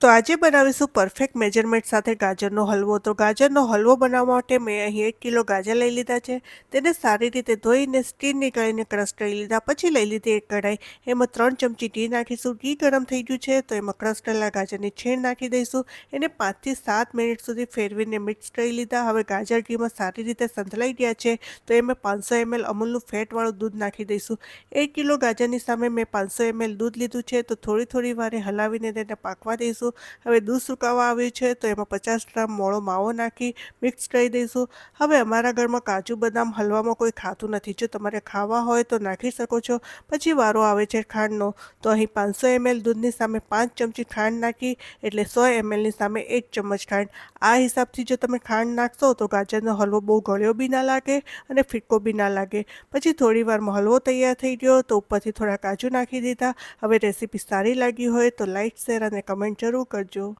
તો આજે બનાવીશું પરફેક્ટ મેજરમેન્ટ સાથે ગાજરનો હલવો. તો ગાજરનો હલવો બનાવવા માટે મેં અહીં 1 કિલો ગાજર લઈ લીધા છે. તેને સારી રીતે ધોઈને સ્ટીન નીકાળીને ક્રશ કરી લીધા. પછી લઈ લીધી એક કઢાઈ. એમાં 3 ચમચી ઘી નાખીશું. ઘી ગરમ થઈ ગયું છે તો એમાં ક્રશ કરેલા ગાજરની છીણ નાખી દઈશું. એને 5 થી 7 મિનિટ સુધી ફેરવીને મિક્સ કરી લીધા. હવે ગાજર ઘીમાં સારી રીતે સંતળાઈ ગયા છે તો એમાં 500 ml અમૂલનું ફેટવાળું દૂધ નાખી દઈશું. 1 કિલો ગાજરની સામે મેં 500 ml દૂધ લીધું છે તો થોડી વારે હલાવીને તેને પાકવા દઈશું. હવે દૂધ સુકાવા આવ્યું છે તો એમાં 50 ગ્રામ મોળો માવો નાખી મિક્સ કરી દઈશું. હવે અમારા ઘરમાં કાજુ બદામ હલવામાં કોઈ ખાતું નથી. જો તમારે ખાવા હોય તો નાખી શકો છો. પછી વારો આવે છે ખાંડનો. તો અહીં 500 ml દૂધની સામે 5 ચમચી ખાંડ નાખી એટલે 100 mlની સામે 1 ચમચ ખાંડ. આ હિસાબથી જો તમે ખાંડ નાખશો તો ગાજરનો હલવો બહુ ગળ્યો બી ના લાગે અને ફિક્કો બી ના લાગે. પછી થોડી વારમાં હલવો તૈયાર થઈ ગયો તો ઉપરથી થોડા કાજુ નાખી દીધા. હવે રેસીપી સારી લાગી હોય તો લાઈક, શેર અને કમેન્ટ જરૂર કરજો.